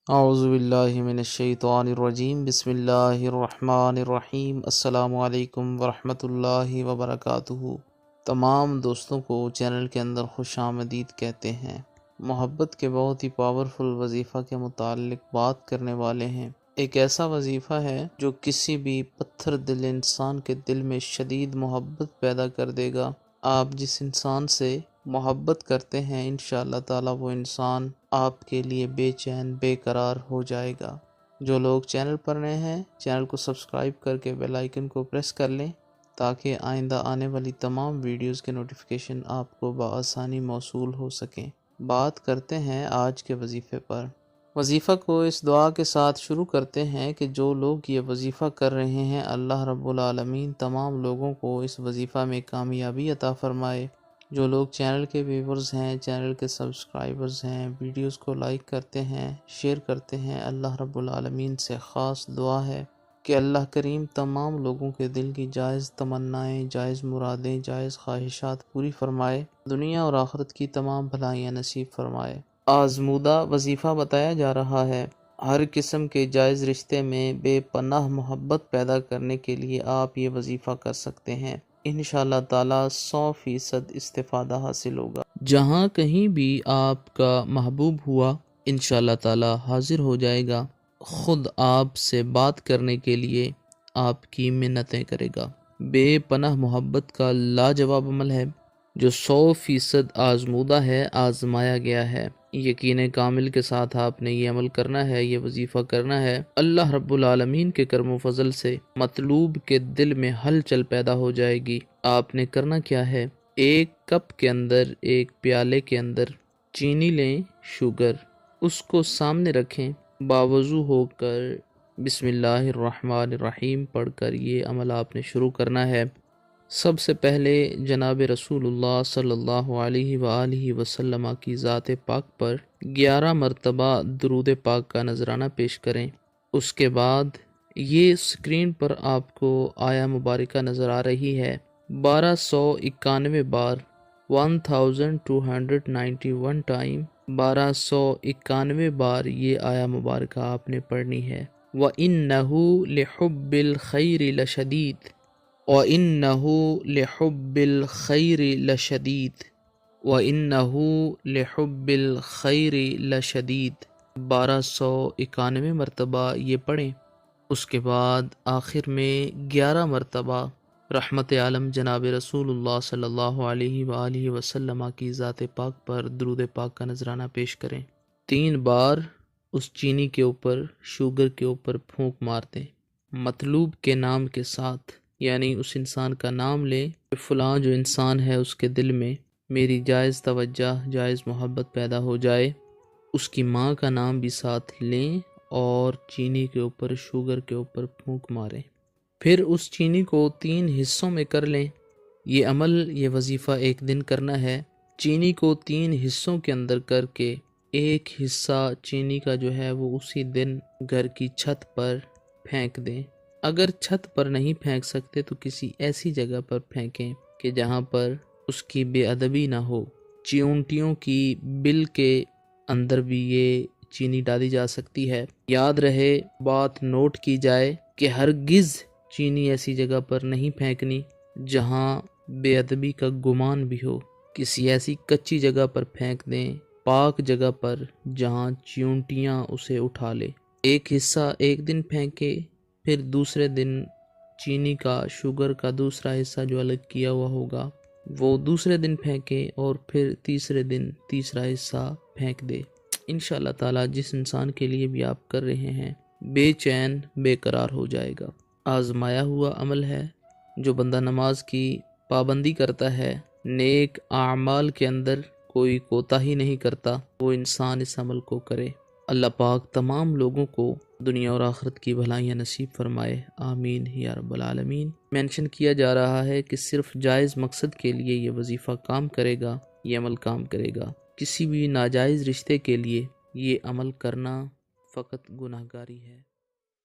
اعوذ باللہ من الشیطان الرجیم، بسم اللہ الرحمن الرحیم۔ السلام علیکم ورحمۃ اللہ وبرکاتہ۔ تمام دوستوں کو چینل کے اندر خوش آمدید کہتے ہیں۔ محبت کے بہت ہی پاورفل وظیفہ کے متعلق بات کرنے والے ہیں۔ ایک ایسا وظیفہ ہے جو کسی بھی پتھر دل انسان کے دل میں شدید محبت پیدا کر دے گا۔ آپ جس انسان سے محبت کرتے ہیں انشاءاللہ تعالی وہ انسان آپ کے لیے بے چین بے قرار ہو جائے گا۔ جو لوگ چینل پر نئے ہیں چینل کو سبسکرائب کر کے بیل آئیکن کو پریس کر لیں تاکہ آئندہ آنے والی تمام ویڈیوز کے نوٹیفیکیشن آپ کو بآسانی موصول ہو سکیں۔ بات کرتے ہیں آج کے وظیفے پر۔ وظیفہ کو اس دعا کے ساتھ شروع کرتے ہیں کہ جو لوگ یہ وظیفہ کر رہے ہیں اللہ رب العالمین تمام لوگوں کو اس وظیفہ میں کامیابی عطا فرمائے۔ جو لوگ چینل کے ویورز ہیں، چینل کے سبسکرائبرز ہیں، ویڈیوز کو لائک کرتے ہیں، شیئر کرتے ہیں، اللہ رب العالمین سے خاص دعا ہے کہ اللہ کریم تمام لوگوں کے دل کی جائز تمنائیں، جائز مرادیں، جائز خواہشات پوری فرمائے، دنیا اور آخرت کی تمام بھلائیاں نصیب فرمائے۔ آزمودہ وظیفہ بتایا جا رہا ہے۔ ہر قسم کے جائز رشتے میں بے پناہ محبت پیدا کرنے کے لیے آپ یہ وظیفہ کر سکتے ہیں۔ انشاءاللہ تعالی 100% استفادہ حاصل ہوگا۔ جہاں کہیں بھی آپ کا محبوب ہوا انشاءاللہ تعالی حاضر ہو جائے گا، خود آپ سے بات کرنے کے لیے آپ کی منتیں کرے گا۔ بے پناہ محبت کا لاجواب عمل ہے جو 100% آزمودہ ہے، آزمایا گیا ہے۔ یقین کامل کے ساتھ آپ نے یہ عمل کرنا ہے، یہ وظیفہ کرنا ہے۔ اللہ رب العالمین کے کرم و فضل سے مطلوب کے دل میں ہلچل پیدا ہو جائے گی۔ آپ نے کرنا کیا ہے، ایک کپ کے اندر، ایک پیالے کے اندر چینی لیں، شوگر، اس کو سامنے رکھیں، باوضو ہو کر بسم اللہ الرحمن الرحیم پڑھ کر یہ عمل آپ نے شروع کرنا ہے۔ سب سے پہلے جناب رسول اللہ صلی اللہ علیہ وآلہ وسلم کی ذات پاک پر 11 مرتبہ درود پاک کا نذرانہ پیش کریں۔ اس کے بعد یہ اسکرین پر آپ کو آیا مبارکہ نظر آ رہی ہے، 1291 بار 1291 ٹائم 1291 بار یہ آیا مبارکہ آپ نے پڑھنی ہے۔ وَإِنَّهُ لِحُبِّ الْخَيْرِ لَشَدِيدٌ وَإِنَّهُ لِحُبِّ الْخَيْرِ لَشَدِيدٌ وَإِنَّهُ لِحُبِّ الْخَيْرِ لَشَدِيدٌ 1291 مرتبہ یہ پڑھیں۔ اس کے بعد آخر میں 11 مرتبہ رحمت عالم جناب رسول اللہ صلی اللہ علیہ وآلہ وسلم کی ذات پاک پر درود پاک کا نذرانہ پیش کریں۔ 3 بار اس چینی کے اوپر، شوگر کے اوپر پھونک مار دیں، مطلوب کے نام کے ساتھ، یعنی اس انسان کا نام لیں کہ فلاں جو انسان ہے اس کے دل میں میری جائز توجہ، جائز محبت پیدا ہو جائے۔ اس کی ماں کا نام بھی ساتھ لیں اور چینی کے اوپر، شوگر کے اوپر پھونک ماریں۔ پھر اس چینی کو 3 حصوں میں کر لیں۔ یہ عمل، یہ وظیفہ ایک دن کرنا ہے۔ چینی کو 3 حصوں کے اندر کر کے ایک حصہ چینی کا جو ہے وہ اسی دن گھر کی چھت پر پھینک دیں۔ اگر چھت پر نہیں پھینک سکتے تو کسی ایسی جگہ پر پھینکیں کہ جہاں پر اس کی بے ادبی نہ ہو۔ چیونٹیوں کی بل کے اندر بھی یہ چینی ڈالی جا سکتی ہے۔ یاد رہے، بات نوٹ کی جائے کہ ہرگز چینی ایسی جگہ پر نہیں پھینکنی جہاں بے ادبی کا گمان بھی ہو۔ کسی ایسی کچی جگہ پر پھینک دیں، پاک جگہ پر جہاں چیونٹیاں اسے اٹھا لے۔ ایک حصہ ایک دن پھینکے، پھر دوسرے دن چینی کا، شوگر کا دوسرا حصہ جو الگ کیا ہوا ہوگا وہ دوسرے دن پھینکے، اور پھر تیسرے دن تیسرا حصہ پھینک دے۔ انشاءاللہ تعالی جس انسان کے لیے بھی آپ کر رہے ہیں بے چین بے قرار ہو جائے گا۔ آزمایا ہوا عمل ہے۔ جو بندہ نماز کی پابندی کرتا ہے، نیک اعمال کے اندر کوئی کوتاہی نہیں کرتا، وہ انسان اس عمل کو کرے۔ اللہ پاک تمام لوگوں کو دنیا اور آخرت کی بھلائیاں نصیب فرمائے، آمین یا رب العالمین۔ مینشن کیا جا رہا ہے کہ صرف جائز مقصد کے لیے یہ وظیفہ کام کرے گا، یہ عمل کام کرے گا۔ کسی بھی ناجائز رشتے کے لیے یہ عمل کرنا فقط گناہگاری ہے۔